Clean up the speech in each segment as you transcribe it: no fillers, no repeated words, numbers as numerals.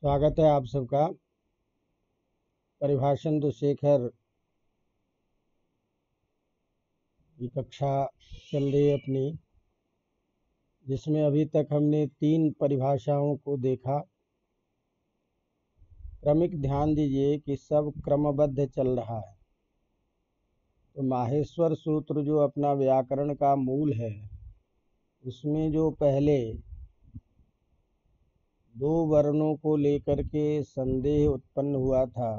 स्वागत है आप सबका। परिभाषण तो शेखर की कक्षा चल रही है अपनी, जिसमें अभी तक हमने 3 परिभाषाओं को देखा। क्रमिक ध्यान दीजिए कि सब क्रमबद्ध चल रहा है। तो माहेश्वर सूत्र जो अपना व्याकरण का मूल है, उसमें जो पहले 2 वर्णों को लेकर के संदेह उत्पन्न हुआ था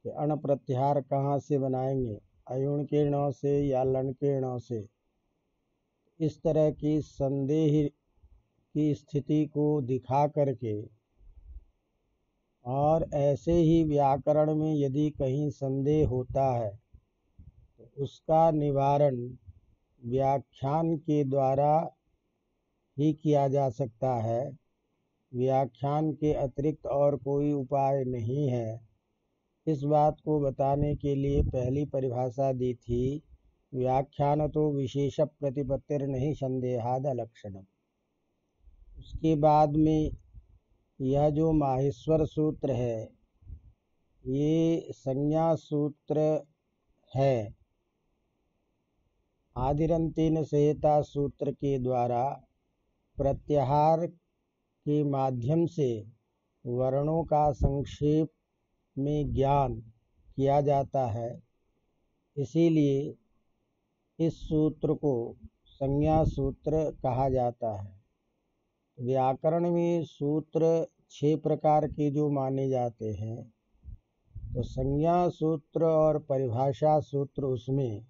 कि अण प्रत्याहार कहाँ से बनाएंगे, अयुण के ण से या लण के ण से। इस तरह की संदेह की स्थिति को दिखा करके और ऐसे ही व्याकरण में यदि कहीं संदेह होता है तो उसका निवारण व्याख्यान के द्वारा ही किया जा सकता है। व्याख्यान के अतिरिक्त और कोई उपाय नहीं है। इस बात को बताने के लिए पहली परिभाषा दी थी, व्याख्यान तो विशेष प्रतिपत्तिर नहीं संदेहाद अलक्षणम। उसके बाद में यह जो माहेश्वर सूत्र है, ये संज्ञा सूत्र है। आदिरंतेन संहिता सूत्र के द्वारा प्रत्याहार के माध्यम से वर्णों का संक्षेप में ज्ञान किया जाता है। इसीलिए इस सूत्र को संज्ञा सूत्र कहा जाता है। व्याकरण में सूत्र 6 प्रकार के जो माने जाते हैं, तो संज्ञा सूत्र और परिभाषा सूत्र उसमें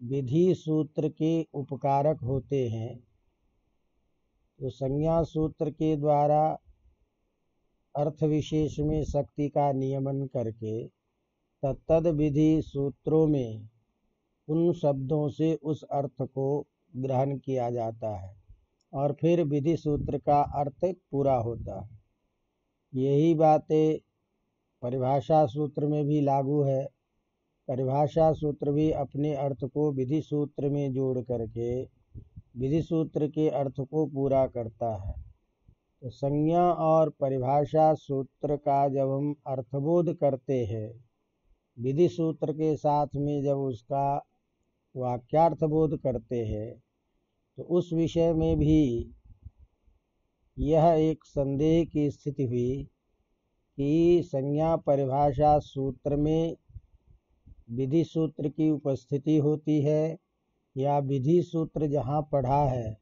विधि सूत्र के उपकारक होते हैं। तो संज्ञा सूत्र के द्वारा अर्थ विशेष में शक्ति का नियमन करके तत्तद विधि सूत्रों में उन शब्दों से उस अर्थ को ग्रहण किया जाता है और फिर विधि सूत्र का अर्थ पूरा होता है। यही बातें परिभाषा सूत्र में भी लागू है। परिभाषा सूत्र भी अपने अर्थ को विधि सूत्र में जोड़ करके विधि सूत्र के अर्थ को पूरा करता है। तो संज्ञा और परिभाषा सूत्र का जब हम अर्थबोध करते हैं, विधि सूत्र के साथ में जब उसका वाक्यार्थ बोध करते हैं, तो उस विषय में भी यह एक संदेह की स्थिति हुई कि संज्ञा परिभाषा सूत्र में विधि सूत्र की उपस्थिति होती है या विधि सूत्र जहाँ पढ़ा है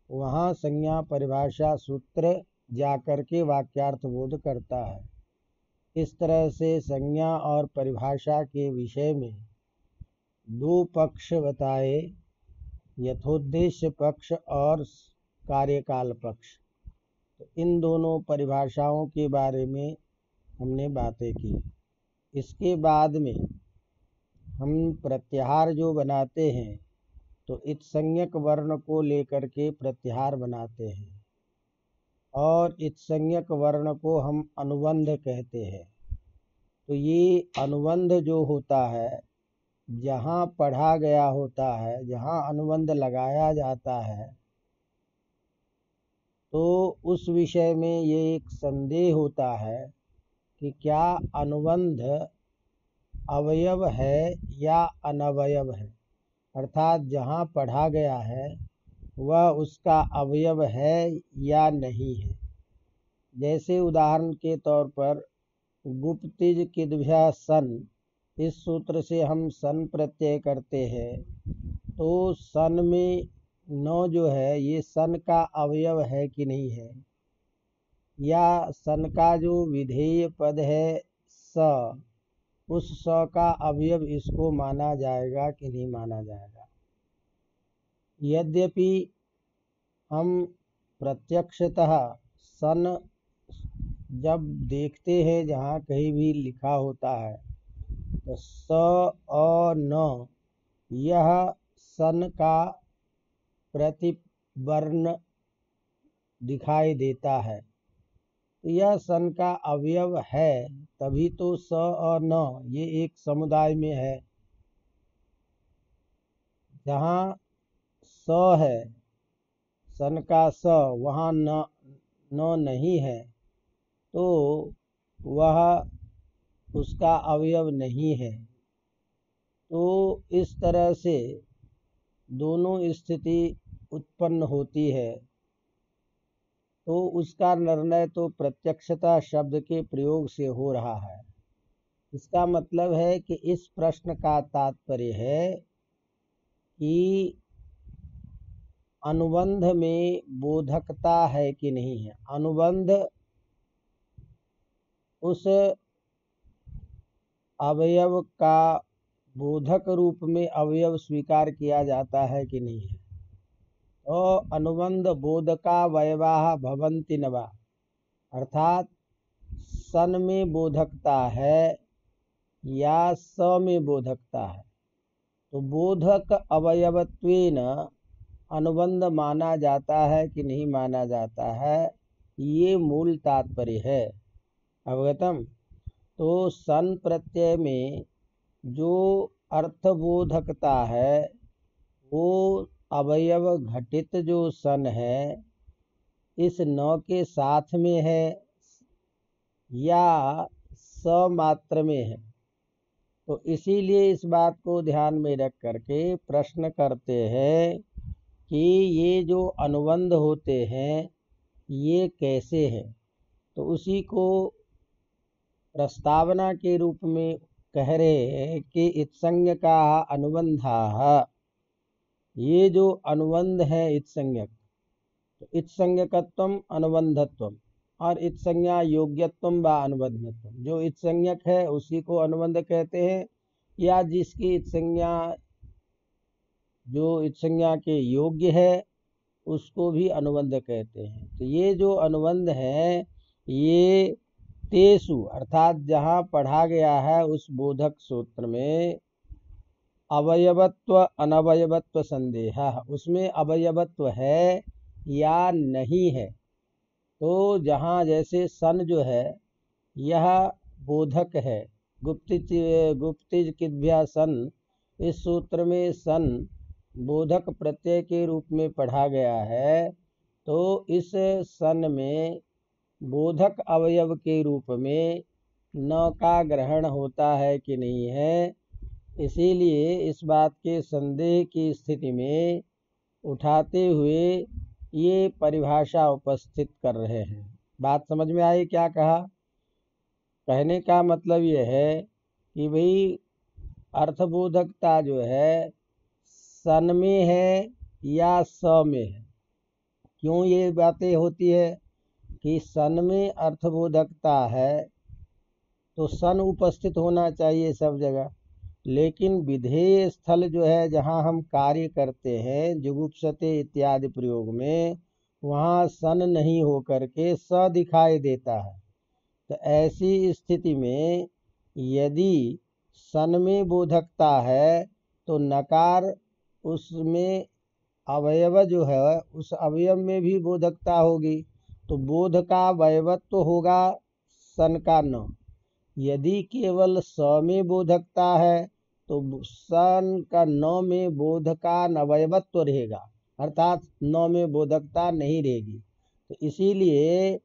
वहाँ संज्ञा परिभाषा सूत्र जाकर के वाक्यार्थ बोध करता है। इस तरह से संज्ञा और परिभाषा के विषय में 2 पक्ष बताए, यथोद्देश्य पक्ष और कार्यकाल पक्ष। तो इन दोनों परिभाषाओं के बारे में हमने बातें की। इसके बाद में हम प्रत्याहार जो बनाते हैं, तो इत्संज्ञक वर्ण को लेकर के प्रत्याहार बनाते हैं और इत्संज्ञक वर्ण को हम अनुबंध कहते हैं। तो ये अनुबंध जो होता है, जहाँ पढ़ा गया होता है, जहाँ अनुबंध लगाया जाता है, तो उस विषय में ये एक संदेह होता है कि क्या अनुबंध अवयव है या अनवयव है। अर्थात जहाँ पढ़ा गया है वह उसका अवयव है या नहीं है। जैसे उदाहरण के तौर पर गुप्तिज किद्भ्यः सन, इस सूत्र से हम सन प्रत्यय करते हैं, तो सन में न जो है ये सन का अवयव है कि नहीं है, या सन का जो विधेय पद है स, उस स का अवयव इसको माना जाएगा कि नहीं माना जाएगा। यद्यपि हम प्रत्यक्षतः सन जब देखते हैं, जहाँ कहीं भी लिखा होता है, तो स और न यह सन का प्रतिवर्ण दिखाई देता है। तो यह सन का अवयव है, तभी तो स और न ये एक समुदाय में है। जहाँ स है, सन का स, वहाँ न नहीं है, तो वह उसका अवयव नहीं है। तो इस तरह से दोनों स्थिति उत्पन्न होती है, तो उसका निर्णय तो प्रत्यक्षता शब्द के प्रयोग से हो रहा है। इसका मतलब है कि इस प्रश्न का तात्पर्य है कि अनुबंध में बोधकता है कि नहीं है। अनुबंध उस अवयव का बोधक रूप में अवयव स्वीकार किया जाता है कि नहीं है। तो अनुबंध बोधका वयवाह भवन्ति न वा, अर्थात सन में बोधकता है या स में बोधकता है, तो बोधक अवयवत्वेन अनुबंध माना जाता है कि नहीं माना जाता है, ये मूल तात्पर्य है। अवगतम। तो सन प्रत्यय में जो अर्थबोधकता है वो अवयव घटित जो सन है इस न के साथ में है या स मात्र में है। तो इसीलिए इस बात को ध्यान में रख करके प्रश्न करते हैं कि ये जो अनुबंध होते हैं ये कैसे हैं। तो उसी को प्रस्तावना के रूप में कह रहे हैं कि इत्संज्ञका अनुबंधा, ये जो अनुबंध है इत्संज्ञक, तो इत्संज्ञकत्वम अनुबंधत्वम और इत्संज्ञा योग्यत्वम व अनुबंधत्वम, जो इत्संज्ञक है उसी को अनुबंध कहते हैं, या जिसकी इत्संज्ञा जो इत्संज्ञा के योग्य है उसको भी अनुबंध कहते हैं। तो ये जो अनुबंध है ये तेसु अर्थात जहाँ पढ़ा गया है उस बोधक सूत्र में अवयवत्व अनवयवत्व संदेह, उसमें अवयवत्व है या नहीं है। तो जहाँ जैसे सन जो है यह बोधक है, गुप्तिज किद्भ्या सन, इस सूत्र में सन बोधक प्रत्यय के रूप में पढ़ा गया है। तो इस सन में बोधक अवयव के रूप में न का ग्रहण होता है कि नहीं है। इसीलिए इस बात के संदेह की स्थिति में उठाते हुए ये परिभाषा उपस्थित कर रहे हैं। बात समझ में आई क्या कहा? कहने का मतलब ये है कि भाई अर्थबोधकता जो है सन में है या स में है। क्यों ये बातें होती है कि सन में अर्थबोधकता है तो सन उपस्थित होना चाहिए सब जगह, लेकिन विधेय स्थल जो है जहाँ हम कार्य करते हैं जुगुप्सते इत्यादि प्रयोग में, वहाँ सन नहीं हो करके स दिखाई देता है। तो ऐसी स्थिति में यदि सन में बोधकता है तो नकार उसमें अवयव जो है उस अवयव में भी बोधकता होगी, तो बोध का वयवत्व होगा सन का न। यदि केवल स में बोधकता है तो सन का न में बोध का नवयवत्व रहेगा, अर्थात न में बोधकता नहीं रहेगी। तो इसीलिए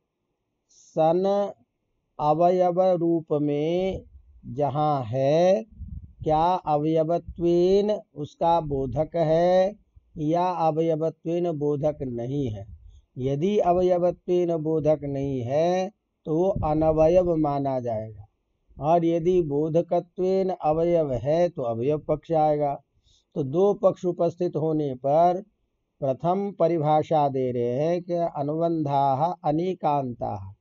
सन अवयव रूप में जहाँ है, क्या अवयवत्वेन उसका बोधक है या अवयवत्वेन बोधक नहीं है। यदि अवयवत्वेन बोधक नहीं है तो वो अनवयव माना जाएगा, और यदि बोधकत्वेन अवयव है तो अवयव पक्ष आएगा। तो दो पक्ष उपस्थित होने पर प्रथम परिभाषा दे रहे हैं कि अनुबंधाः अनेकान्ताः,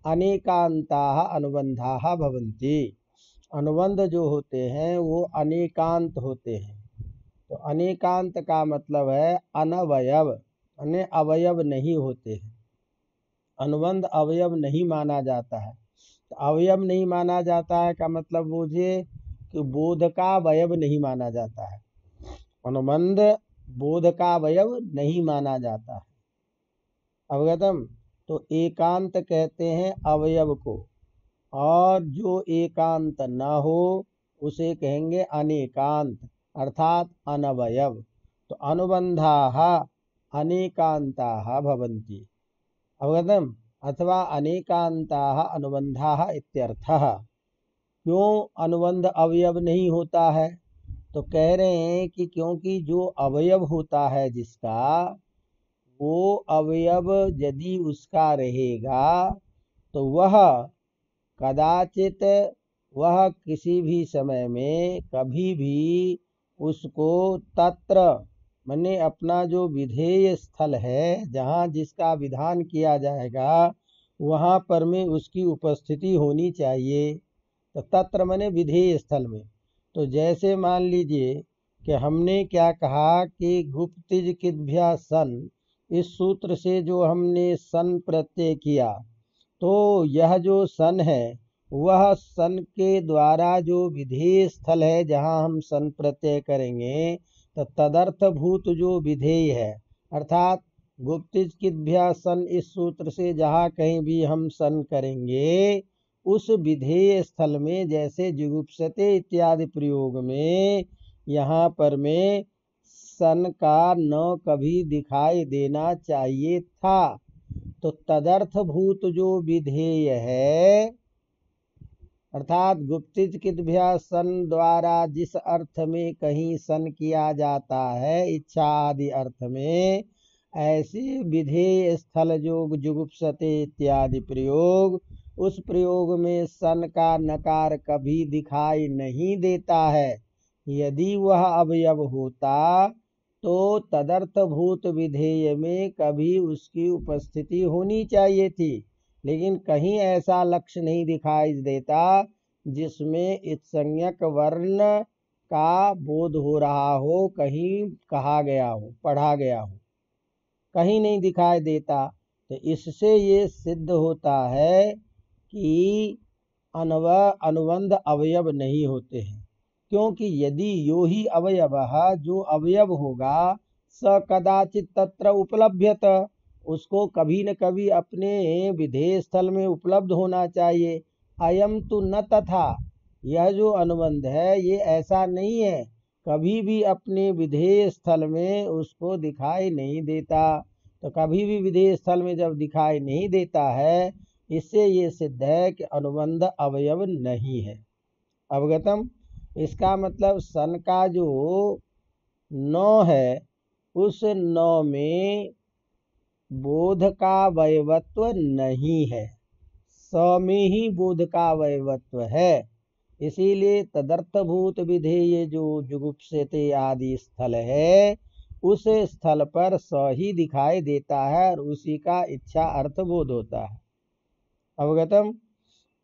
अनेकान्ताः अनुबंधाः भवन्ति। अनुबंध जो होते हैं वो अनेकांत होते हैं। तो अनेकांत का मतलब है अनवयव, यानी अवयव नहीं होते हैं। अनुबंध अवयव नहीं माना जाता है। तो अवयव नहीं माना जाता है का मतलब बूझिए कि बोध का अवयव नहीं माना जाता है। अनुबंध बोध का अवयव नहीं माना जाता है। अवगतम। तो एकांत कहते हैं अवयव को, और जो एकांत न हो उसे कहेंगे अनेकांत, अर्थात अनवयव। तो अनुबंधाः अनेकान्ताः भवन्ति। अवगतम। अथवा अनेकांताः अनुबंधाः इत्यर्थः। क्यों अनुबंध अवयव नहीं होता है? तो कह रहे हैं कि क्योंकि जो अवयव होता है जिसका, वो अवयव यदि उसका रहेगा तो वह कदाचित वह किसी भी समय में कभी भी उसको तत्र माने अपना जो विधेय स्थल है जहाँ जिसका विधान किया जाएगा वहाँ पर में उसकी उपस्थिति होनी चाहिए। तो तत्र माने विधेय स्थल में। तो जैसे मान लीजिए कि हमने क्या कहा कि गुप्तिज किद्भ्या सन, इस सूत्र से जो हमने सन प्रत्यय किया, तो यह जो सन है वह सन के द्वारा जो विधेय स्थल है जहाँ हम सन प्रत्यय करेंगे, तो तदर्थभूत जो विधेय है अर्थात गुप्तिज किद्भ्या सन, इस सूत्र से जहाँ कहीं भी हम सन करेंगे उस विधेय स्थल में, जैसे जुगुप्सते इत्यादि प्रयोग में यहाँ पर में सन का न कभी दिखाई देना चाहिए था। तो तदर्थभूत जो विधेय है अर्थात गुप्तिज किद्भ्या सन द्वारा जिस अर्थ में कहीं सन किया जाता है इच्छा आदि अर्थ में, ऐसे विधेय स्थल जो जुगुप्सते इत्यादि प्रयोग, उस प्रयोग में सन का नकार कभी दिखाई नहीं देता है। यदि वह अवयव होता तो तदर्थभूत विधेय में कभी उसकी उपस्थिति होनी चाहिए थी, लेकिन कहीं ऐसा लक्ष्य नहीं दिखाई देता जिसमें इत्संज्ञक वर्ण का बोध हो रहा हो, कहीं कहा गया हो, पढ़ा गया हो, कहीं नहीं दिखाई देता। तो इससे ये सिद्ध होता है कि अनुबंध अवयव नहीं होते हैं। क्योंकि यदि यो ही अवयव, जो अवयव होगा स कदाचित तत्र उपलभ्यत, उसको कभी न कभी अपने विधेय स्थल में उपलब्ध होना चाहिए। अयम तो न तथा, यह जो अनुबंध है ये ऐसा नहीं है, कभी भी अपने विधेय स्थल में उसको दिखाई नहीं देता। तो कभी भी विधेय स्थल में जब दिखाई नहीं देता है, इससे ये सिद्ध है कि अनुबंध अवयव नहीं है। अवगतम? इसका मतलब सन का जो नौ है उस नौ में बोध का वैवत्व नहीं है, स में ही बोध का वैवत्व है। इसीलिए तदर्थभूत विधेय जो जुगुप्सते आदि स्थल है उस स्थल पर स ही दिखाई देता है और उसी का इच्छा अर्थ बोध होता है। अवगतम?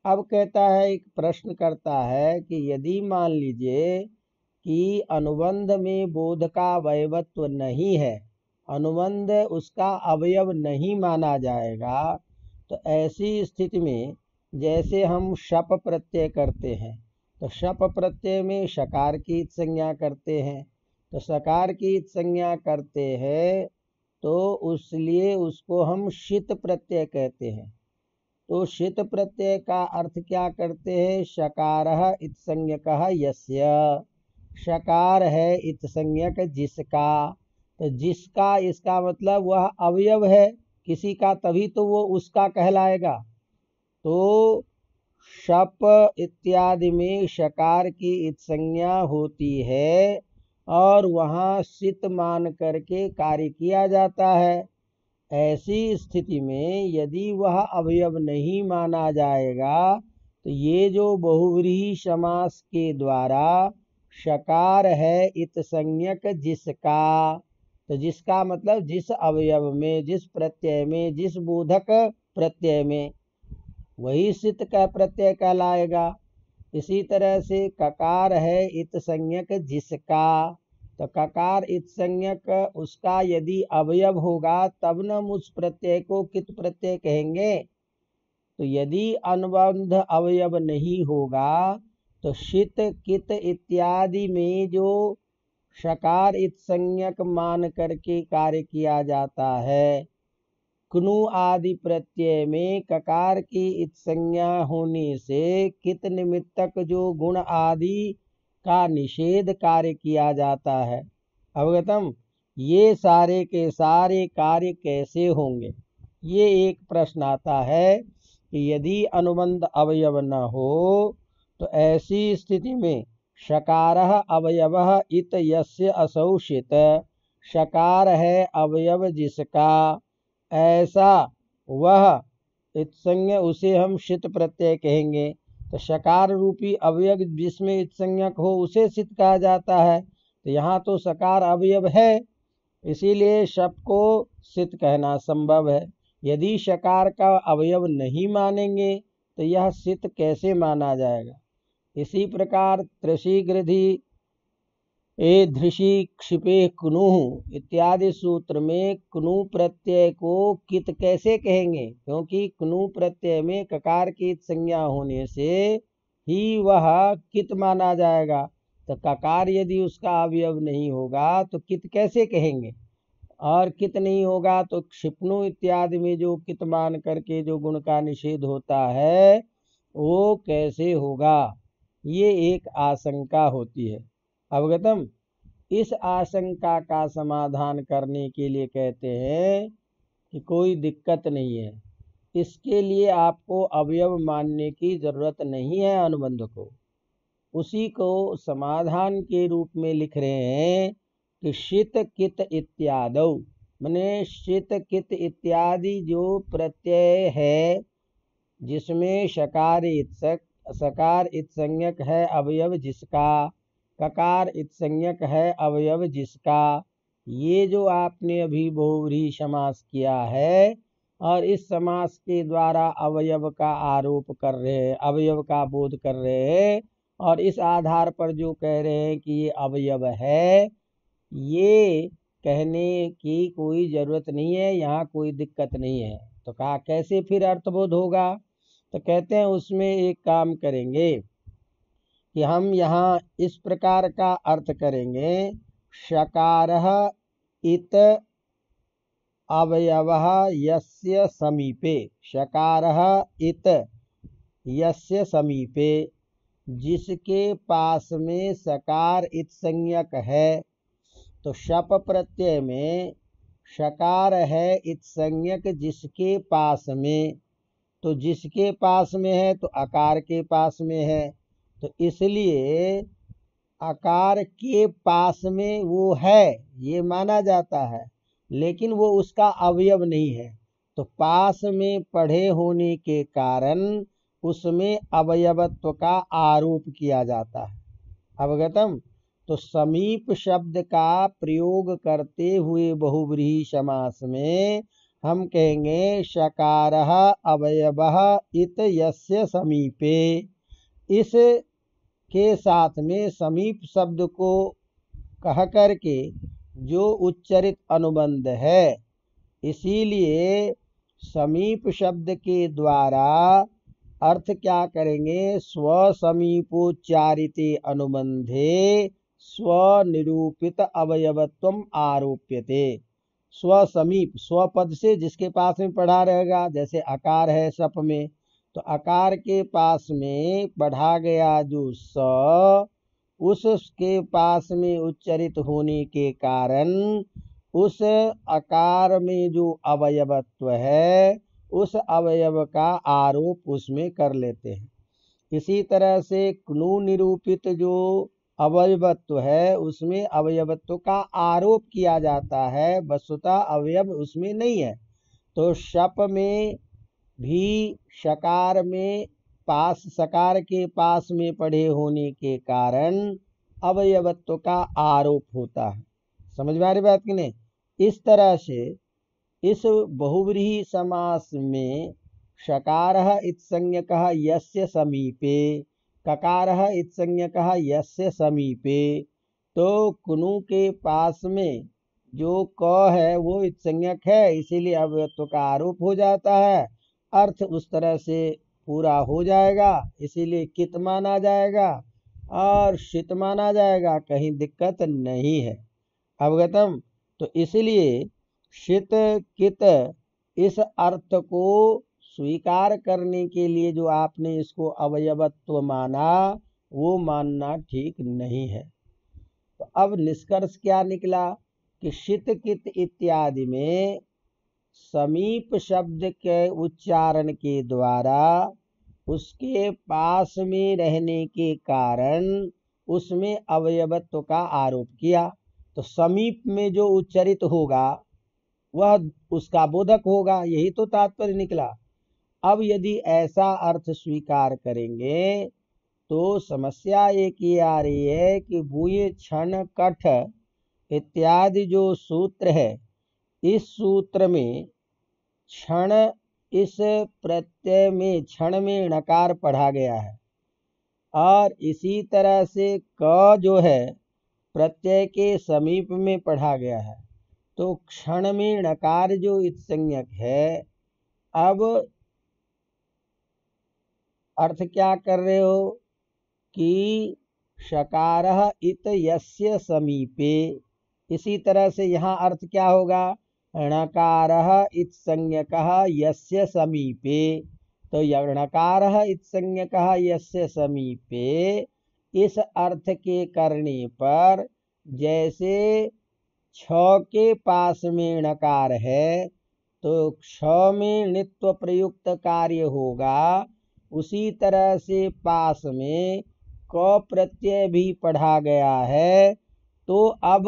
अब कहता है, एक प्रश्न करता है कि यदि मान लीजिए कि अनुबंध में बोध का वैवत्व नहीं है, अनुबंध उसका अवयव नहीं माना जाएगा, तो ऐसी स्थिति में जैसे हम शप प्रत्यय करते हैं, तो शप प्रत्यय में शकार की संज्ञा करते हैं, तो सकार की संज्ञा करते हैं तो इसलिए उसको हम शित प्रत्यय कहते हैं। तो शित प्रत्यय का अर्थ क्या करते हैं? शकारः इत्संज्ञकः यस्य, शकार है इत्संज्ञक जिसका। तो जिसका, इसका मतलब वह अवयव है किसी का, तभी तो वो उसका कहलाएगा। तो शप इत्यादि में शकार की इत्संज्ञा होती है और वहाँ सित मान करके कार्य किया जाता है। ऐसी स्थिति में यदि वह अवयव नहीं माना जाएगा तो ये जो बहुव्रीहि समास के द्वारा शकार है इत्संज्ञक जिसका, तो जिसका मतलब जिस अवयव में, जिस प्रत्यय में, जिस बोधक प्रत्यय में, वही सित का प्रत्यय कहलाएगा। इसी तरह से ककार है इत्संज्ञक जिसका, तो ककार इत्संज्ञक उसका यदि अवयव होगा तब न उस प्रत्यय को कित प्रत्यय कहेंगे। तो यदि अनुबंध अवयव नहीं होगा तो शित कित इत्यादि में जो शकार इत्संज्ञक मान करके कार्य किया जाता है, क्नु आदि प्रत्यय में ककार की इत्संज्ञा होने से कित निमित्तक जो गुण आदि का निषेध कार्य किया जाता है। अवगतम? ये सारे के सारे कार्य कैसे होंगे? ये एक प्रश्न आता है कि यदि अनुबंध अवयव न हो तो ऐसी स्थिति में शकारः अवयवः इत यस्य असौ शित, शकार है अवयव जिसका, ऐसा वह इत्संज्ञ, उसे हम शित प्रत्यय कहेंगे। तो शकार रूपी अवयव जिसमें इत्संज्ञक हो उसे शित कहा जाता है। तो यहाँ तो शकार अवयव है, इसीलिए शप को शित कहना संभव है। यदि शकार का अवयव नहीं मानेंगे तो यह शित कैसे माना जाएगा। इसी प्रकार त्रिशी गृधि ए धृषि क्षिपे कुनुः इत्यादि सूत्र में कुनु प्रत्यय को कित कैसे कहेंगे, क्योंकि कुनु प्रत्यय में ककार की संज्ञा होने से ही वह कित माना जाएगा। तो ककार यदि उसका अवयव नहीं होगा तो कित कैसे कहेंगे, और कित नहीं होगा तो क्षिपणु इत्यादि में जो कित मान करके जो गुण का निषेध होता है वो कैसे होगा, ये एक आशंका होती है। अवगतम। इस आशंका का समाधान करने के लिए कहते हैं कि कोई दिक्कत नहीं है, इसके लिए आपको अवयव मानने की जरूरत नहीं है अनुबंध को। उसी को समाधान के रूप में लिख रहे हैं कि शित कित इत्यादौ, माने शित कित इत्यादि जो प्रत्यय है जिसमें शकार इत्संज्ञक है अवयव जिसका, ककार इत्संज्ञक है अवयव जिसका, ये जो आपने अभी बहुव्रीहि समास किया है और इस समास के द्वारा अवयव का आरोप कर रहे हैं, अवयव का बोध कर रहे हैं, और इस आधार पर जो कह रहे हैं कि ये अवयव है, ये कहने की कोई जरूरत नहीं है, यहाँ कोई दिक्कत नहीं है। तो कहा कैसे फिर अर्थबोध होगा। तो कहते हैं उसमें एक काम करेंगे कि हम यहाँ इस प्रकार का अर्थ करेंगे, शकारः इत अवयवः यस्य समीपे, शकारः इत यस्य समीपे, जिसके पास में सकार इत संज्ञक है। तो शप प्रत्यय में शकार है इत संज्ञक जिसके पास में, तो जिसके पास में है तो आकार के पास में है, तो इसलिए आकार के पास में वो है ये माना जाता है, लेकिन वो उसका अवयव नहीं है। तो पास में पढ़े होने के कारण उसमें अवयवत्व का आरोप किया जाता है। अवगतम। तो समीप शब्द का प्रयोग करते हुए बहुव्रीहि समास में हम कहेंगे शकारः अवयवः इत यस्य समीपे, इस के साथ में समीप शब्द को कह करके जो उच्चरित अनुबंध है, इसीलिए समीप शब्द के द्वारा अर्थ क्या करेंगे, स्वसमीपोच्चारिते अनुबंधे स्वनिरूपित अवयवत्वम आरोप्यते। स्वसमीप, स्वपद से जिसके पास में पढ़ा रहेगा, जैसे आकार है सप में, तो आकार के पास में पढ़ा गया जो स, उसके पास में उच्चरित होने के कारण उस आकार में जो अवयवत्व है उस अवयव का आरोप उसमें कर लेते हैं। इसी तरह से क्नु निरूपित जो अवयवत्व है उसमें अवयवत्व का आरोप किया जाता है, वस्तुतः अवयव उसमें नहीं है। तो शप में भी शकार में पास, सकार के पास में पढ़े होने के कारण अवयवत्व का आरोप होता है। समझ में आ रही बात कि नहीं। इस तरह से इस बहुव्रीहि समास में शकारः इत्संज्ञकः यस्य समीपे, ककारः इत्संज्ञकः यस्य समीपे, तो कुनु के पास में जो क है वो इत्संज्ञक है, इसीलिए अवयवत्व का आरोप हो जाता है, अर्थ उस तरह से पूरा हो जाएगा, इसीलिए कित माना जाएगा और शित माना जाएगा, कहीं दिक्कत नहीं है। अवगतम। तो इसलिए शित कित इस अर्थ को स्वीकार करने के लिए जो आपने इसको अवयवत्व माना वो मानना ठीक नहीं है। तो अब निष्कर्ष क्या निकला कि शित कित इत्यादि में समीप शब्द के उच्चारण के द्वारा उसके पास में रहने के कारण उसमें अवयवत्व का आरोप किया। तो समीप में जो उच्चरित होगा वह उसका बोधक होगा, यही तो तात्पर्य निकला। अब यदि ऐसा अर्थ स्वीकार करेंगे तो समस्या एक ये आ रही है कि भूय क्षण कठ इत्यादि जो सूत्र है, इस सूत्र में क्षण, इस प्रत्यय में क्षण में णकार पढ़ा गया है, और इसी तरह से क जो है प्रत्यय के समीप में पढ़ा गया है। तो क्षण में णकार जो इत्संज्ञक है, अब अर्थ क्या कर रहे हो कि शकारः इत यस्य समीपे, इसी तरह से यहाँ अर्थ क्या होगा, णकारः इत्संज्ञकः यस्य समीपे। तो णकारः इत्संज्ञकः यस्य समीपे, इस अर्थ के करने पर जैसे छ के पास में णकार है तो क्ष में णित्व प्रयुक्त कार्य होगा, उसी तरह से पास में क प्रत्यय भी पढ़ा गया है, तो अब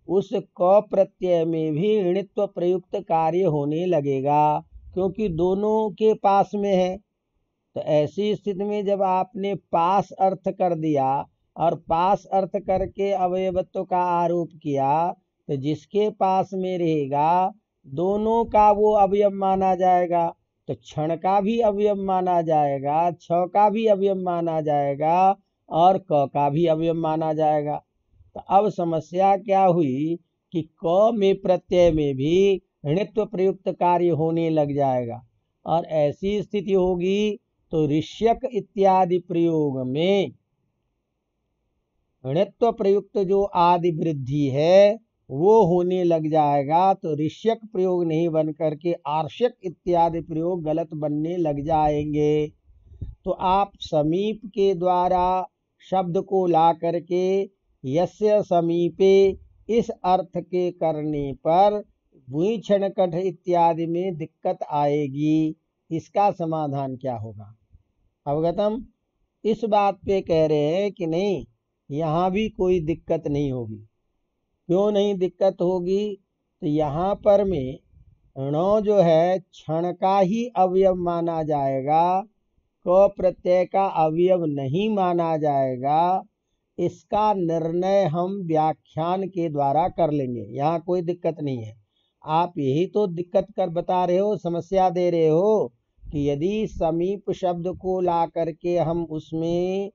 उस क प्रत्यय में भी णित्व प्रयुक्त कार्य होने लगेगा, क्योंकि दोनों के पास में है। तो ऐसी स्थिति में जब आपने पास अर्थ कर दिया और पास अर्थ करके अवयवत्व का आरोप किया, तो जिसके पास में रहेगा दोनों का वो अवयव माना जाएगा। तो क्षण का भी अवयव माना जाएगा, छ का भी अवयव माना जाएगा और क का भी अवयव माना जाएगा। तो अब समस्या क्या हुई कि क में प्रत्यय में भी णित्व प्रयुक्त कार्य होने लग जाएगा, और ऐसी स्थिति होगी तो ऋष्यक इत्यादि प्रयोग में णित्व प्रयुक्त जो आदि वृद्धि है वो होने लग जाएगा। तो ऋष्यक प्रयोग नहीं बन करके आर्षक इत्यादि प्रयोग गलत बनने लग जाएंगे। तो आप समीप के द्वारा शब्द को ला करके यस्य समीपे इस अर्थ के करने पर भूइ क्षण कठ इत्यादि में दिक्कत आएगी। इसका समाधान क्या होगा? अवगतम? इस बात पे कह रहे हैं कि नहीं, यहाँ भी कोई दिक्कत नहीं होगी। क्यों नहीं दिक्कत होगी? तो यहाँ पर में ण जो है क्षण का ही अवयव माना जाएगा, क प्रत्यय का अवयव नहीं माना जाएगा। इसका निर्णय हम व्याख्यान के द्वारा कर लेंगे, यहाँ कोई दिक्कत नहीं है। आप यही तो दिक्कत कर बता रहे हो, समस्या दे रहे हो कि यदि समीप शब्द को ला करके हम उसमें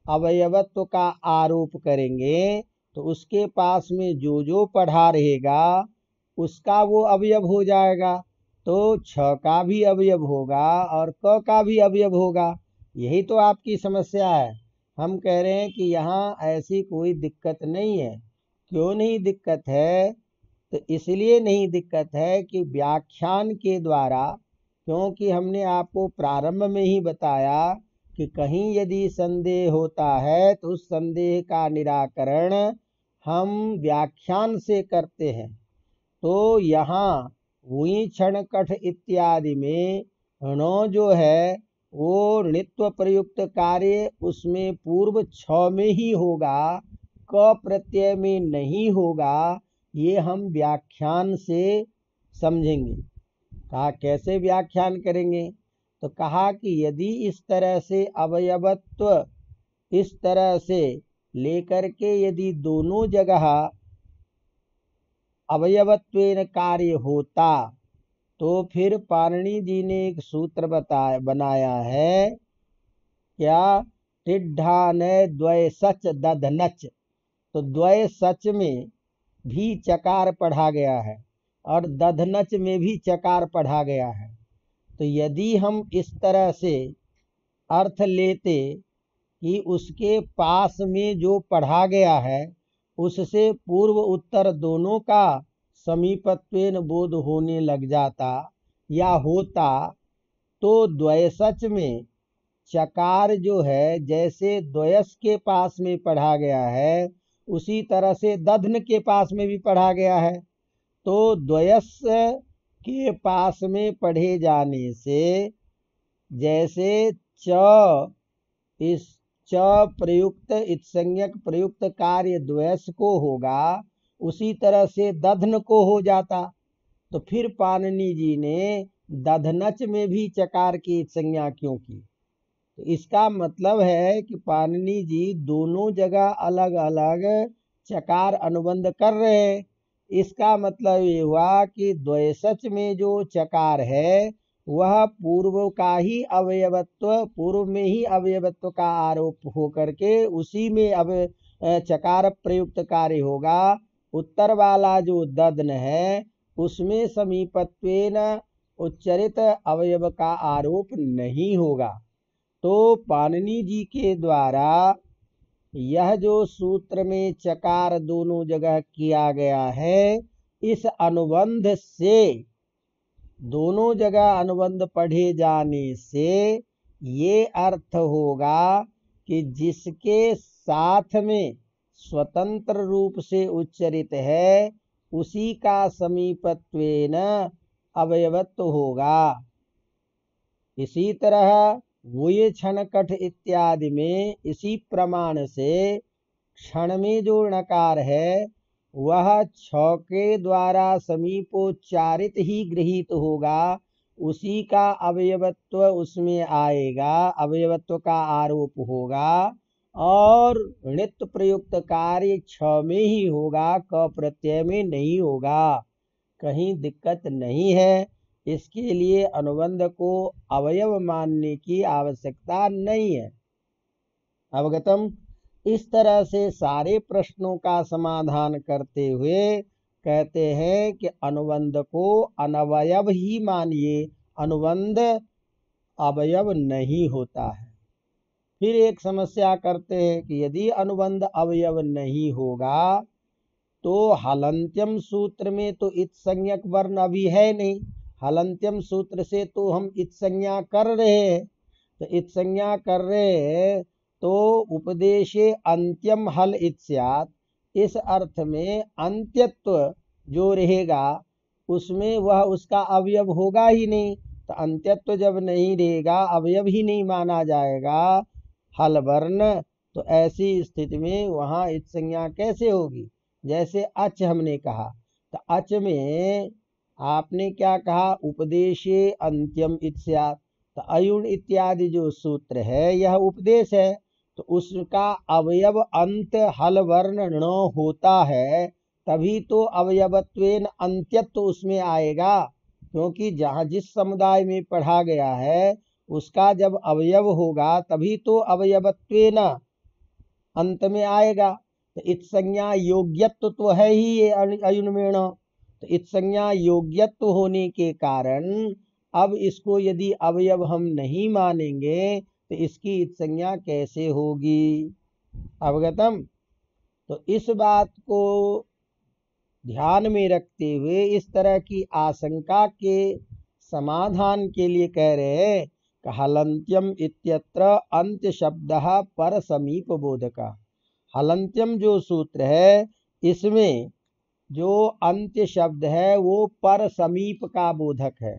अवयवत्व का आरोप करेंगे तो उसके पास में जो जो पढ़ा रहेगा उसका वो अवयव हो जाएगा। तो छ का भी अवयव होगा और क का भी अवयव होगा। यही तो आपकी समस्या है। हम कह रहे हैं कि यहाँ ऐसी कोई दिक्कत नहीं है। क्यों नहीं दिक्कत है? तो इसलिए नहीं दिक्कत है कि व्याख्यान के द्वारा, क्योंकि हमने आपको प्रारंभ में ही बताया कि कहीं यदि संदेह होता है तो उस संदेह का निराकरण हम व्याख्यान से करते हैं। तो यहाँ भूइ क्षण कठ इत्यादि में ण जो है वो णित्व प्रयुक्त कार्य उसमें पूर्व छ में ही होगा, क प्रत्यय में नहीं होगा। ये हम व्याख्यान से समझेंगे। कहा कैसे व्याख्यान करेंगे? तो कहा कि यदि इस तरह से अवयवत्व इस तरह से लेकर के यदि दोनों जगह अवयवत्वेन कार्य होता तो फिर पाणिनि जी ने एक सूत्र बनाया है, क्या? टिड्ढा न द्वय सच दध नच। तो द्वय सच में भी चकार पढ़ा गया है और दधनच में भी चकार पढ़ा गया है। तो यदि हम इस तरह से अर्थ लेते कि उसके पास में जो पढ़ा गया है उससे पूर्व उत्तर दोनों का समीपत्वेन बोध होने लग जाता या होता, तो द्वयसच में चकार जो है जैसे द्वयस के पास में पढ़ा गया है उसी तरह से दध्न के पास में भी पढ़ा गया है। तो द्वयस के पास में पढ़े जाने से, जैसे च इस च प्रयुक्त इत्संज्ञक प्रयुक्त कार्य द्वैस को होगा, उसी तरह से दध्न को हो जाता। तो फिर पाणिनि जी ने दधनच में भी चकार की संज्ञा क्यों की? तो इसका मतलब है कि पाणिनि जी दोनों जगह अलग अलग चकार अनुबंध कर रहे हैं। इसका मतलब ये हुआ कि द्वैसच में जो चकार है वह पूर्व का ही अवयवत्व, पूर्व में ही अवयवत्व का आरोप हो करके उसी में अब चकार प्रयुक्त कार्य होगा। उत्तर वाला जो ददन है उसमें समीपत्वेन उच्चरित अवयव का आरोप नहीं होगा। तो पाणिनि जी के द्वारा यह जो सूत्र में चकार दोनों जगह किया गया है, इस अनुबंध से, दोनों जगह अनुबंध पढ़े जाने से ये अर्थ होगा कि जिसके साथ में स्वतंत्र रूप से उच्चरित है उसी का समीपत्वेन अवयवत्व होगा। इसी तरह वुय क्षण कठ इत्यादि में इसी प्रमाण से क्षण में जो णकार है वह छ के द्वारा समीपोच्चारित ही गृहीत होगा, उसी का अवयवत्व उसमें आएगा, अवयवत्व का आरोप होगा। और णित प्रयुक्त कार्य छ में ही होगा, क प्रत्यय में नहीं होगा। कहीं दिक्कत नहीं है। इसके लिए अनुबंध को अवयव मानने की आवश्यकता नहीं है। अवगतम। इस तरह से सारे प्रश्नों का समाधान करते हुए कहते हैं कि अनुबंध को अनवयव ही मानिए, अनुबंध अवयव नहीं होता है। फिर एक समस्या करते हैं कि यदि अनुबंध अवयव नहीं होगा तो हलंत्यम सूत्र में तो इत संज्ञक वर्ण अभी है नहीं। हलंत्यम सूत्र से तो हम इत संज्ञा कर रहे हैं, तो इत संज्ञा कर रहे हैं तो उपदेशे अंत्यम हल इत्स्यात्, इस अर्थ में अंत्यत्व जो रहेगा उसमें वह उसका अवयव होगा ही नहीं। तो अंत्यत्व जब नहीं रहेगा, अवयव ही नहीं माना जाएगा हल वर्ण, तो ऐसी स्थिति में वहाँ इत संज्ञा कैसे होगी? जैसे अच हमने कहा, तो अच में आपने क्या कहा? उपदेशे अंत्यम इत्स्यात्। तो अयुण इत्यादि जो सूत्र है यह उपदेश है, तो उसका अवयव अंत हल वर्ण न होता है, तभी तो अवयवत्वेन अंत्यत्व उसमें आएगा। क्योंकि जहाँ जिस समुदाय में पढ़ा गया है उसका जब अवयव होगा तभी तो अवयवत्वेन अंत में आएगा। तो इत संज्ञा योग्यत्व तो है ही ये अयुणमेण, तो इत संज्ञा योग्यत्व होने के कारण अब इसको यदि अवयव हम नहीं मानेंगे तो इसकी इत संज्ञा कैसे होगी? अवगतम। तो इस बात को ध्यान में रखते हुए इस तरह की आशंका के समाधान के लिए कह रहे हैं कि हलंत्यम इत्यत्र अंत्य शब्दः पर समीप बोधका। हलंत्यम जो सूत्र है इसमें जो अंत्य शब्द है वो पर समीप का बोधक है।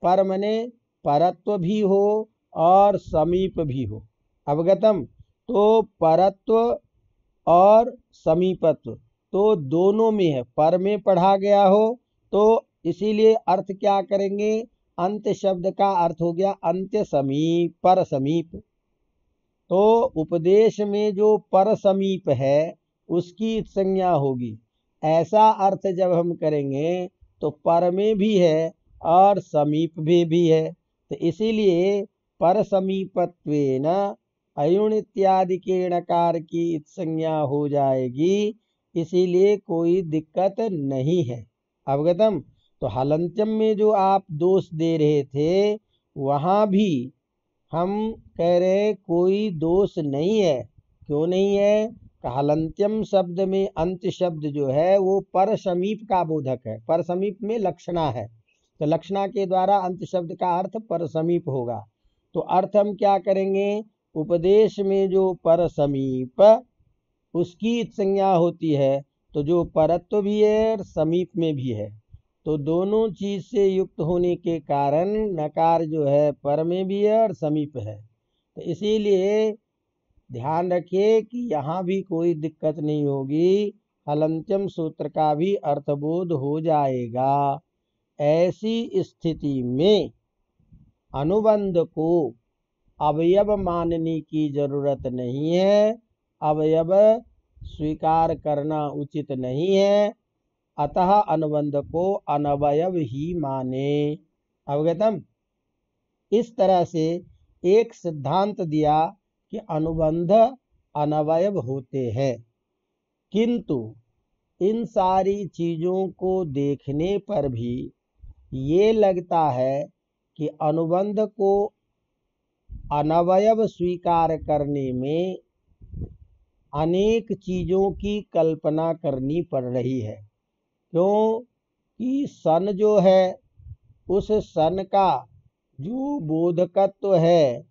पर मने परत्व भी हो और समीप भी हो। अवगतम। तो परत्व और समीपत्व तो दोनों में है, पर में पढ़ा गया हो तो इसीलिए अर्थ क्या करेंगे? अंत्य शब्द का अर्थ हो गया अंत्य समीप, पर समीप। तो उपदेश में जो पर समीप है उसकी संज्ञा होगी। ऐसा अर्थ जब हम करेंगे तो पर में भी है और समीप में भी है, तो इसीलिए पर समीपत्वेन अयुण इत्यादि के णकार की संज्ञा हो जाएगी, इसीलिए कोई दिक्कत नहीं है। अवगतम। तो हलंत्यम में जो आप दोष दे रहे थे वहाँ भी हम कह रहे कोई दोष नहीं है। क्यों नहीं है? हलंत्यम शब्द में अंत्य शब्द जो है वो पर समीप का बोधक है, पर समीप में लक्षणा है, तो लक्षणा के द्वारा अंत्य शब्द का अर्थ पर समीप होगा। तो अर्थ हम क्या करेंगे? उपदेश में जो पर समीप उसकी संज्ञा होती है, तो जो परत्व भी है और समीप में भी है, तो दोनों चीज से युक्त होने के कारण नकार जो है पर में भी है और समीप है। तो इसीलिए ध्यान रखिए कि यहाँ भी कोई दिक्कत नहीं होगी, हलंत्यम सूत्र का भी अर्थबोध हो जाएगा। ऐसी स्थिति में अनुबंध को अवयव मानने की जरूरत नहीं है, अवयव स्वीकार करना उचित नहीं है, अतः अनुबंध को अनवयव ही माने। अवगतम। इस तरह से एक सिद्धांत दिया कि अनुबंध अनवयव होते हैं, किंतु इन सारी चीजों को देखने पर भी ये लगता है कि अनुबंध को अनवयव स्वीकार करने में अनेक चीजों की कल्पना करनी पड़ रही है। क्यों कि सन जो है, उस सन का जो बोधकत्व है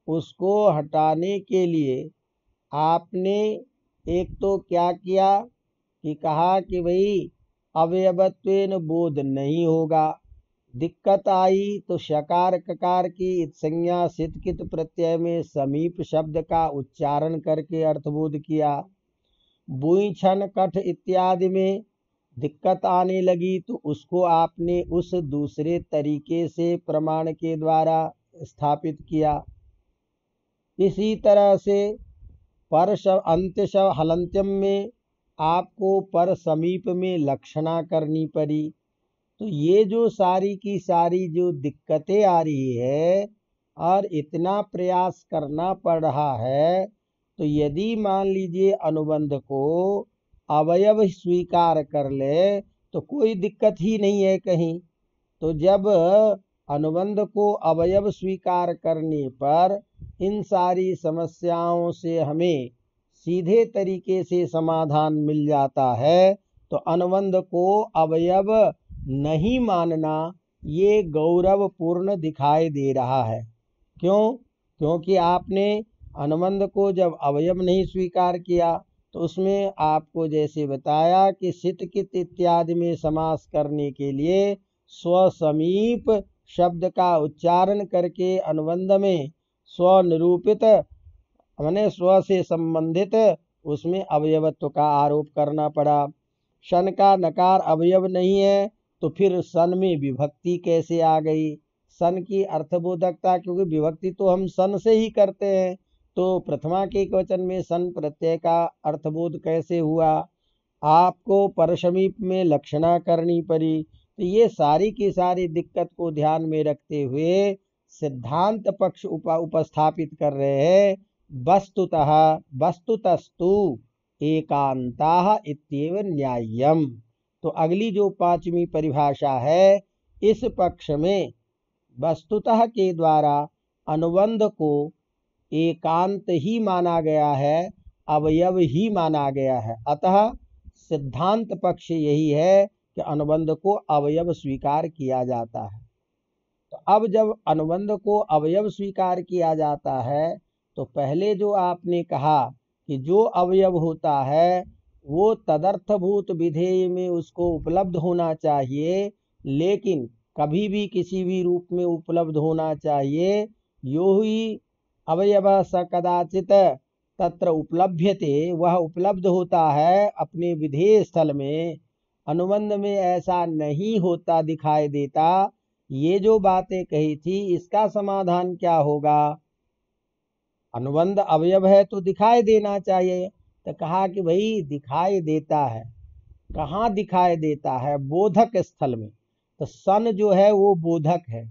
उसको हटाने के लिए आपने एक तो क्या किया कि कहा कि भाई अवयवत्वेन बोध नहीं होगा। दिक्कत आई तो शकार ककार की संज्ञा सित कित प्रत्यय में समीप शब्द का उच्चारण करके अर्थबोध किया। बुई छन कठ इत्यादि में दिक्कत आने लगी तो उसको आपने उस दूसरे तरीके से प्रमाण के द्वारा स्थापित किया। इसी तरह से पर अंत्य हलंत्यम में आपको पर समीप में लक्षणा करनी पड़ी। तो ये जो सारी की सारी जो दिक्कतें आ रही है और इतना प्रयास करना पड़ रहा है, तो यदि मान लीजिए अनुबंध को अवयव स्वीकार कर ले तो कोई दिक्कत ही नहीं है कहीं। तो जब अनुबंध को अवयव स्वीकार करने पर इन सारी समस्याओं से हमें सीधे तरीके से समाधान मिल जाता है, तो अनुबंध को अवयव नहीं मानना ये गौरवपूर्ण दिखाई दे रहा है। क्यों? क्योंकि आपने अनुबंध को जब अवयव नहीं स्वीकार किया तो उसमें आपको जैसे बताया कि सित कित इत्यादि में समास करने के लिए स्वसमीप शब्द का उच्चारण करके अनुबंध में स्वनिरूपित माने स्व से संबंधित उसमें अवयवत्व का आरोप करना पड़ा। शन का नकार अवयव नहीं है तो फिर सन में विभक्ति कैसे आ गई? सन की अर्थबोधकता, क्योंकि विभक्ति तो हम सन से ही करते हैं, तो प्रथमा के वचन में सन प्रत्यय का अर्थबोध कैसे हुआ? आपको परसमीप में लक्षणा करनी पड़ी। तो ये सारी की सारी दिक्कत को ध्यान में रखते हुए सिद्धांत पक्ष उपस्थापित कर रहे हैं। वस्तुतस्तु एकांताः इत्येव न्याय्यम। तो अगली जो पांचवी परिभाषा है, इस पक्ष में वस्तुतः के द्वारा अनुबंध को एकांत ही माना गया है, अवयव ही माना गया है। अतः सिद्धांत पक्ष यही है कि अनुबंध को अवयव स्वीकार किया जाता है। तो अब जब अनुबंध को अवयव स्वीकार किया जाता है, तो पहले जो आपने कहा कि जो अवयव होता है वो तदर्थभूत विधेय में उसको उपलब्ध होना चाहिए, लेकिन कभी भी किसी भी रूप में उपलब्ध होना चाहिए। यो ही अवयव स कदाचित तत्र उपलभ्यते, वह उपलब्ध होता है अपने विधेय स्थल में, अनुबंध में ऐसा नहीं होता, दिखाई देता। ये जो बातें कही थी इसका समाधान क्या होगा? अनुबंध अवयव है तो दिखाई देना चाहिए। तो कहा कि भाई दिखाई देता है, कहाँ दिखाई देता है? बोधक स्थल में। तो सन जो है वो बोधक है।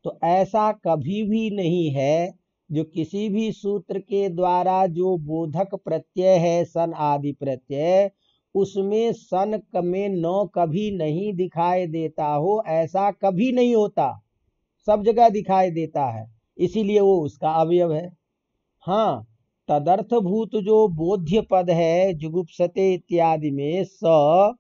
तो ऐसा कभी भी नहीं है जो किसी भी सूत्र के द्वारा जो बोधक प्रत्यय है सन आदि प्रत्यय, उसमें सन में न कभी नहीं दिखाई देता हो, ऐसा कभी नहीं होता, सब जगह दिखाई देता है, इसीलिए वो उसका अवयव है। हाँ, तदर्थभूत जो बोध्य पद है जुगुप्सते इत्यादि में स,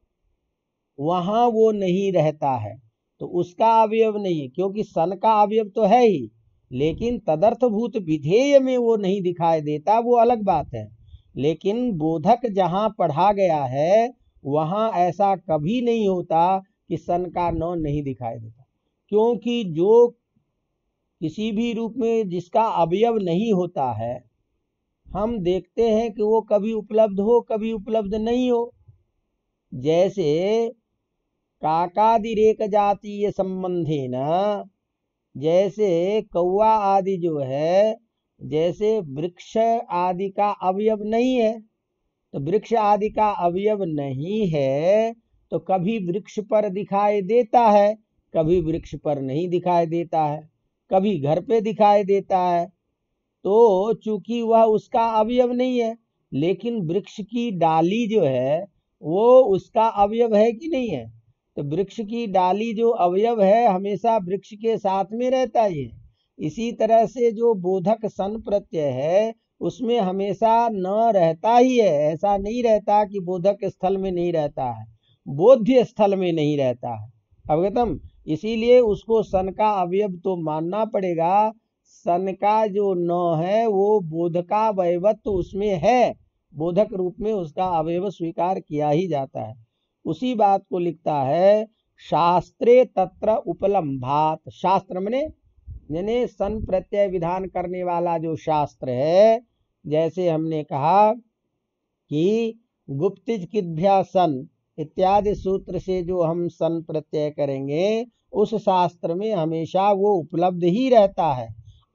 वहां वो नहीं रहता है, तो उसका अवयव नहीं है, क्योंकि सन का अवयव तो है ही, लेकिन तदर्थभूत विधेय में वो नहीं दिखाई देता, वो अलग बात है। लेकिन बोधक जहां पढ़ा गया है वहां ऐसा कभी नहीं होता कि सन का न नहीं दिखाई देता, क्योंकि जो किसी भी रूप में जिसका अवयव नहीं होता है, हम देखते हैं कि वो कभी उपलब्ध हो कभी उपलब्ध नहीं हो। जैसे काकादिरेक जातीय संबंधे न, जैसे कौवा आदि जो है, जैसे वृक्ष आदि का अवयव नहीं है, तो वृक्ष आदि का अवयव नहीं है तो कभी वृक्ष पर दिखाई देता है, कभी वृक्ष पर नहीं दिखाई देता है, कभी घर पे दिखाई देता है। तो चूंकि वह उसका अवयव नहीं है, लेकिन वृक्ष की डाली जो है वो उसका अवयव है कि नहीं है, तो वृक्ष की डाली जो अवयव है हमेशा वृक्ष के साथ में रहता ही है। इसी तरह से जो बोधक सन प्रत्यय है उसमें हमेशा न रहता ही है, ऐसा नहीं रहता कि बोधक स्थल में नहीं रहता है, बोध्य स्थल में नहीं रहता है। अवगतम, इसीलिए उसको सन का अवयव तो मानना पड़ेगा। सन का जो न है वो बोध का वैवत्व उसमें है, बोधक रूप में उसका अवयव स्वीकार किया ही जाता है। उसी बात को लिखता है शास्त्रे तत्र उपलम्भात। शास्त्र मने सन प्रत्यय विधान करने वाला जो शास्त्र है, जैसे हमने कहा कि गुप्तिज किद्भ्या सन इत्यादि सूत्र से जो हम सन प्रत्यय करेंगे, उस शास्त्र में हमेशा वो उपलब्ध ही रहता है।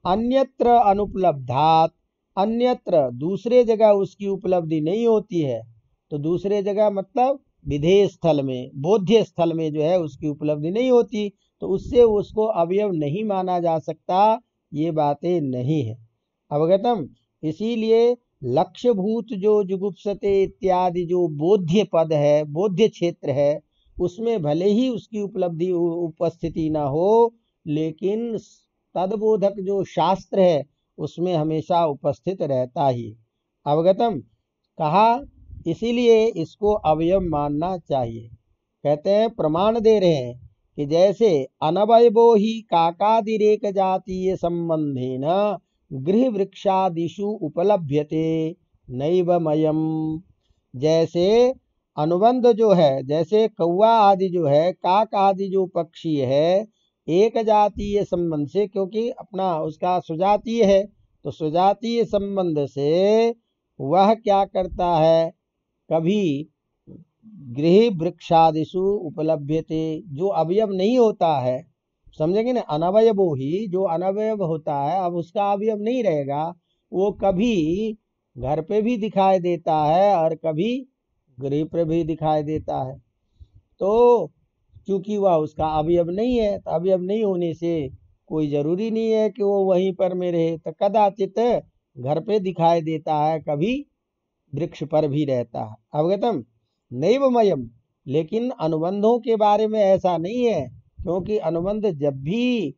अन्यत्र अनुपलब्धात, अन्यत्र दूसरे जगह उसकी उपलब्धि नहीं होती है, तो दूसरे जगह मतलब विधेय स्थल में, बोध्य स्थल में जो है उसकी उपलब्धि नहीं होती, तो उससे उसको अवयव नहीं माना जा सकता, ये बातें नहीं है। अवगतम, इसीलिए लक्ष्यभूत जो जुगुप्सते इत्यादि जो बोध्य पद है, बोध्य क्षेत्र है, उसमें भले ही उसकी उपलब्धि उपस्थिति ना हो, लेकिन तदबोधक जो शास्त्र है उसमें हमेशा उपस्थित रहता ही। अवगतम, कहा इसीलिए इसको अवयव मानना चाहिए। कहते हैं प्रमाण दे रहे हैं कि जैसे अनवयवो ही काकादिरेक जातीय संबंधेन गृह वृक्षादिषु उपलभ्यते नैवमयम्। जैसे अनुबंध जो है, जैसे कौवा आदि जो है, काक आदि जो पक्षी है, एक जातीय संबंध से, क्योंकि अपना उसका सुजातीय है, तो सुजातीय संबंध से वह क्या करता है, कभी गृह वृक्षादिषु उपलभ्यते, जो अवयव नहीं होता है, समझेंगे ना, अनवयवो ही, जो अनवयव होता है, अब उसका अवयव नहीं रहेगा, वो कभी घर पे भी दिखाई देता है और कभी गृह पे भी दिखाई देता है। तो चूंकि वह उसका अवयव नहीं है, तो अवयव नहीं होने से कोई जरूरी नहीं है कि वो वहीं पर में रहे, तो कदाचित घर पे दिखाई देता है, कभी वृक्ष पर भी रहता है। अवगतम, नैवमयम्, लेकिन अनुबंधों के बारे में ऐसा नहीं है, क्योंकि अनुबंध जब भी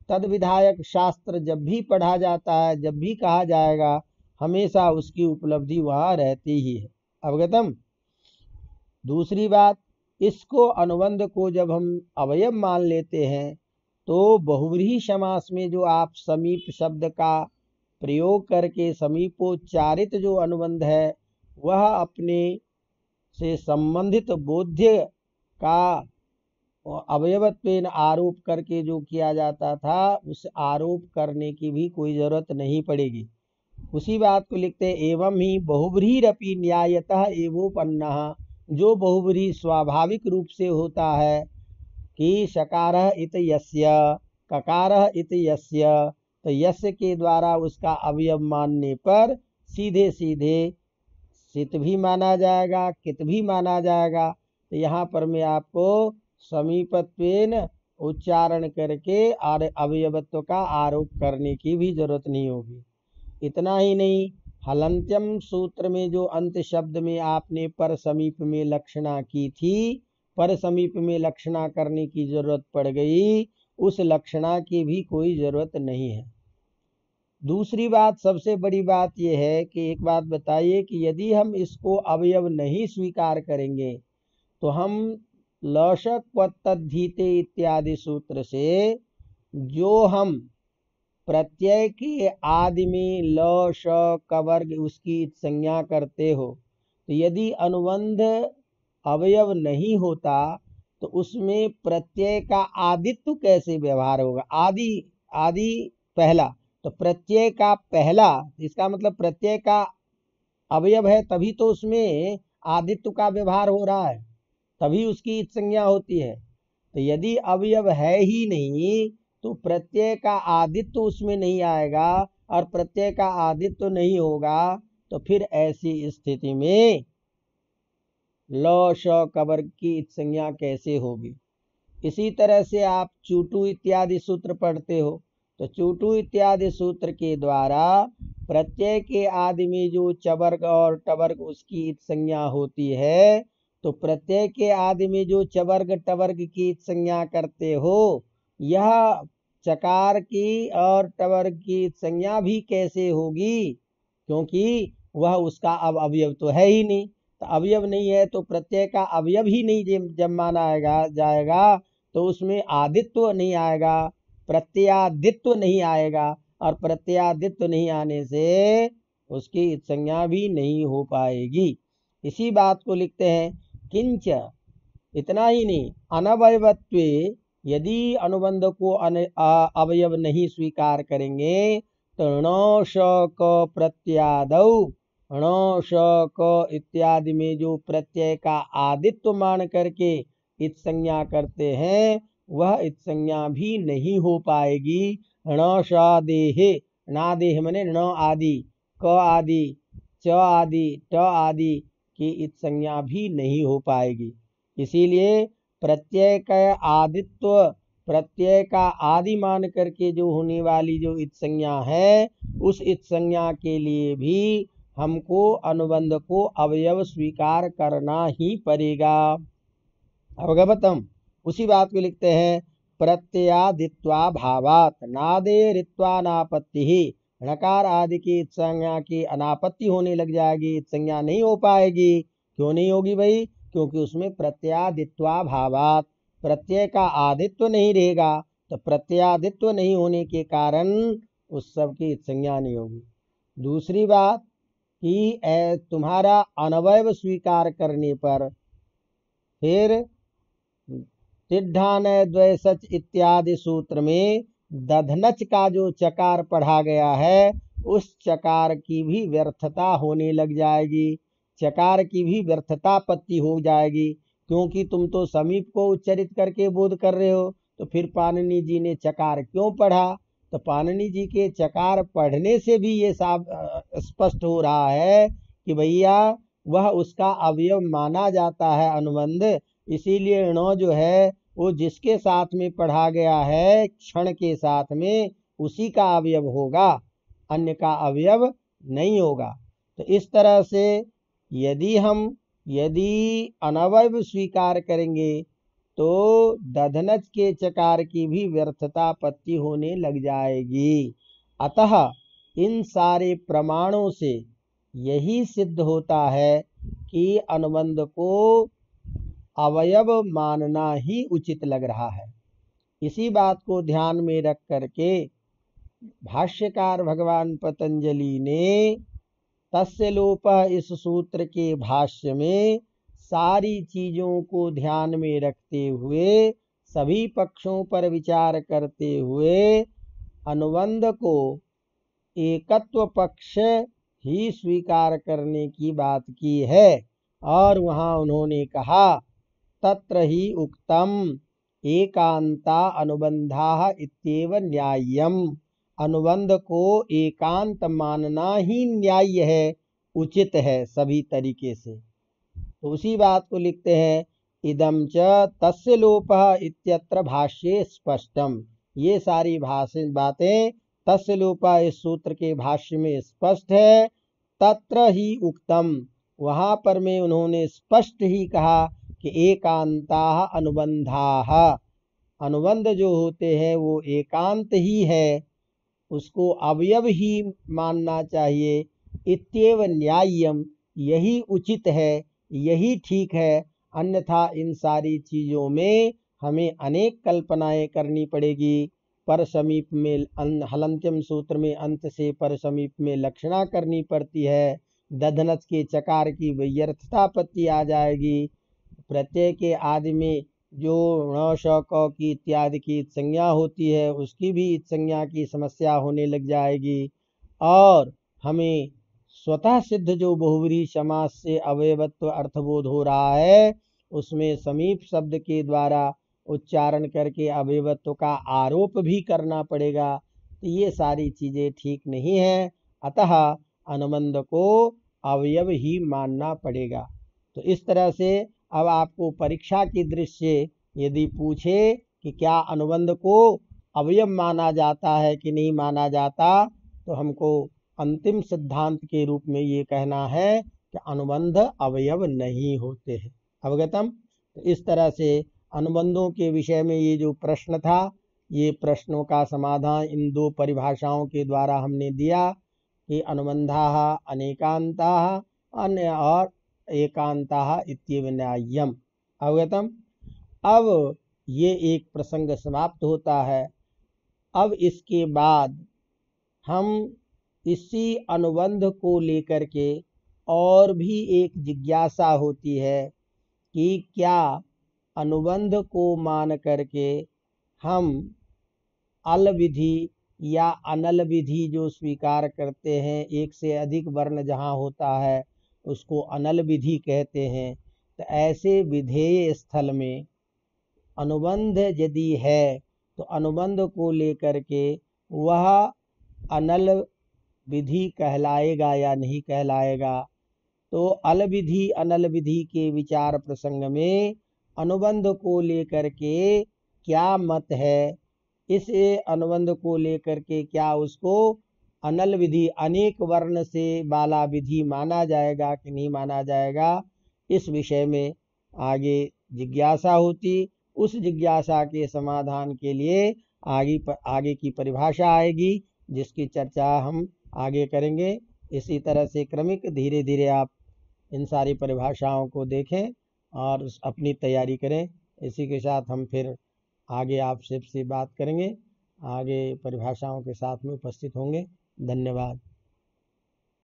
तद विधायक शास्त्र जब भी पढ़ा जाता है, जब भी कहा जाएगा, हमेशा उसकी उपलब्धि वहां रहती ही है। अवगतम, दूसरी बात, इसको अनुबंध को जब हम अवयव मान लेते हैं, तो बहुव्रीहि समास में जो आप समीप शब्द का प्रयोग करके समीपोच्चारित जो अनुबंध है, वह अपने से संबंधित बोध्य का अवयवत्वेन आरोप करके जो किया जाता था, उस आरोप करने की भी कोई जरूरत नहीं पड़ेगी। उसी बात को लिखते एवं ही बहुव्रीहिरपि न्यायतः एवोपन्नः, जो बहुव्रीहि स्वाभाविक रूप से होता है कि शकारः इत यस्य, ककारः इत यस्य, तो यस्य के द्वारा उसका अवयव मानने पर सीधे सीधे सित भी माना जाएगा, कित भी माना जाएगा। तो यहाँ पर मैं आपको समीपत्वेन उच्चारण करके और अवयवत्व का आरोप करने की भी जरूरत नहीं होगी। इतना ही नहीं, हलंत्यम सूत्र में जो अंत शब्द में आपने पर समीप में लक्षणा की थी, पर समीप में लक्षणा करने की जरूरत पड़ गई, उस लक्षणा की भी कोई जरूरत नहीं है। दूसरी बात, सबसे बड़ी बात यह है कि एक बात बताइए कि यदि हम इसको अवयव नहीं स्वीकार करेंगे, तो हम लशक तद्धीते इत्यादि सूत्र से जो हम प्रत्यय के आदि में ल श कवर्ग उसकी संज्ञा करते हो, तो यदि अनुबंध अवयव नहीं होता तो उसमें प्रत्यय का आदित्व कैसे व्यवहार होगा? आदि आदि पहला, तो प्रत्यय का पहला, इसका मतलब प्रत्यय का अवयव है, तभी तो उसमें आदित्व का व्यवहार हो रहा है, तभी उसकी इत संज्ञा होती है। तो यदि अवयव है ही नहीं तो प्रत्यय का आदित्व उसमें नहीं आएगा, और प्रत्यय का आदित्व नहीं होगा तो फिर ऐसी स्थिति में ल श कबर की इत संज्ञा कैसे होगी? इसी तरह से आप चूटू इत्यादि सूत्र पढ़ते हो, तो चूटू इत्यादि सूत्र के द्वारा प्रत्यय के आदि में जो चवर्ग और टवर्ग उसकी इत संज्ञा होती है, तो प्रत्यय के आदि में जो चवर्ग टवर्ग की इत संज्ञा करते हो, यह चकार की और टवर्ग की इत संज्ञा भी कैसे होगी? क्योंकि वह उसका अब अवयव तो है ही नहीं। तो अवयव नहीं है तो प्रत्यय का अवयव ही नहीं जब माना जाएगा तो उसमें आदित्व नहीं आएगा, प्रत्ययादित्व नहीं आएगा, और प्रत्ययादित्व नहीं आने से उसकी इत संज्ञा भी नहीं हो पाएगी। इसी बात को लिखते हैं किंच, इतना ही नहीं, अनवयवत्वे, यदि अनुबंध को अवयव नहीं स्वीकार करेंगे तो ण श क प्रत्यादौ, ण श क इत्यादि में जो प्रत्यय का आदित्व मान करके इत संज्ञा करते हैं, वह इत संज्ञा भी नहीं हो पाएगी। ण शादेह, नादेह मने न आदि, क आदि, च आदि, ट आदि की इत संज्ञा भी नहीं हो पाएगी। इसीलिए प्रत्यय का आदित्व, प्रत्यय का आदि मान करके जो होने वाली जो इत संज्ञा है, उस इत संज्ञा के लिए भी हमको अनुबंध को अवयव स्वीकार करना ही पड़ेगा। अवगतम। उसी बात को लिखते हैं प्रत्ययादित्वा भावात नादे रित्वा नापत्ति ही, णकार आदि की इत संज्ञा की अनापत्ति होने लग जाएगी, इत संज्ञा नहीं हो पाएगी। क्यों नहीं होगी भाई? क्योंकि उसमें प्रत्ययादित्वा भावात, प्रत्यय का आदित्व नहीं रहेगा, तो प्रत्ययादित्व नहीं होने के कारण उस सब की इत संज्ञा नहीं होगी। दूसरी बात कि तुम्हारा अनवयव स्वीकार करने पर फिर तिड्ढान द्वय सच इत्यादि सूत्र में दधनच का जो चकार पढ़ा गया है, उस चकार की भी व्यर्थता होने लग जाएगी, चकार की भी व्यर्थतापत्ति हो जाएगी। क्योंकि तुम तो समीप को उच्चरित करके बोध कर रहे हो, तो फिर पाणिनि जी ने चकार क्यों पढ़ा? तो पाणिनि जी के चकार पढ़ने से भी ये स्पष्ट हो रहा है कि भैया वह उसका अवयव माना जाता है अनुबंध। इसीलिए ण जो है वो जिसके साथ में पढ़ा गया है क्षण के साथ में, उसी का अवयव होगा, अन्य का अवयव नहीं होगा। तो इस तरह से यदि अनवयव स्वीकार करेंगे तो दधनच के चकार की भी व्यर्थतापत्ति होने लग जाएगी। अतः इन सारे प्रमाणों से यही सिद्ध होता है कि अनुबंध को अवयव मानना ही उचित लग रहा है। इसी बात को ध्यान में रख करके भाष्यकार भगवान पतंजलि ने तस्य लोप इस सूत्र के भाष्य में सारी चीजों को ध्यान में रखते हुए, सभी पक्षों पर विचार करते हुए अनुबंध को एकत्व पक्ष ही स्वीकार करने की बात की है। और वहां उन्होंने कहा तत्र ही उक्तम एकांता अनुबंधा इत्येव न्याय्यम, अनुबंध को एकांत मानना ही न्याय्य है, उचित है सभी तरीके से। तो उसी बात को लिखते हैं इदम च तस्य लोपः इत्यत्र भाष्ये स्पष्टम, ये सारी बातें तस्य लोपः इस सूत्र के भाष्य में स्पष्ट है। तत्र ही उक्तम, वहां पर में उन्होंने स्पष्ट ही कहा कि एकांता अनुबंधा, अनुबंध जो होते हैं वो एकांत ही है, उसको अवयव ही मानना चाहिए। इत्येव न्याय्यम, यही उचित है, यही ठीक है, अन्यथा इन सारी चीजों में हमें अनेक कल्पनाएं करनी पड़ेगी। पर समीप में हलंत्यम सूत्र में अंत से पर समीप में लक्षणा करनी पड़ती है, दधनच के चकार की व्यर्थतापत्ति आ जाएगी, प्रत्यय के आदि में जो ण श क की इत्यादि की इत संज्ञा होती है उसकी भी इत संज्ञा की समस्या होने लग जाएगी। और हमें स्वतः सिद्ध जो बहुव्रीहि समास से अवयवत्व अर्थबोध हो रहा है उसमें समीप शब्द के द्वारा उच्चारण करके अवयवत्व का आरोप भी करना पड़ेगा। तो ये सारी चीज़ें ठीक नहीं है, अतः अनुबंध को अवयव ही मानना पड़ेगा। तो इस तरह से अब आपको परीक्षा की दृष्टि से यदि पूछे कि क्या अनुबंध को अवयव माना जाता है कि नहीं माना जाता, तो हमको अंतिम सिद्धांत के रूप में ये कहना है कि अनुबंध अवयव नहीं होते हैं। अवगतम। तो इस तरह से अनुबंधों के विषय में ये जो प्रश्न था, ये प्रश्नों का समाधान इन दो परिभाषाओं के द्वारा हमने दिया कि अनुबंधाः अनेकान्ताः अन्य और एकान्ताः इत्येव न्याय्यम। अवगतम। अब ये एक प्रसंग समाप्त होता है। अब इसके बाद हम इसी अनुबंध को लेकर के और भी एक जिज्ञासा होती है कि क्या अनुबंध को मान करके हम अल विधि या अनल विधि जो स्वीकार करते हैं, एक से अधिक वर्ण जहाँ होता है उसको अनल विधि कहते हैं। तो ऐसे विधेय स्थल में अनुबंध यदि है तो अनुबंध को लेकर के वह अनल विधि कहलाएगा या नहीं कहलाएगा। तो अल विधि अनल विधि के विचार प्रसंग में अनुबंध को लेकर के क्या मत है, इस अनुबंध को लेकर के क्या उसको अनल विधि अनेक वर्ण से वाला विधि माना जाएगा कि नहीं माना जाएगा, इस विषय में आगे जिज्ञासा होती। उस जिज्ञासा के समाधान के लिए आगे की परिभाषा आएगी जिसकी चर्चा हम आगे करेंगे। इसी तरह से क्रमिक धीरे धीरे आप इन सारी परिभाषाओं को देखें और अपनी तैयारी करें। इसी के साथ हम फिर आगे आपसे बात करेंगे, आगे परिभाषाओं के साथ में उपस्थित होंगे। धन्यवाद।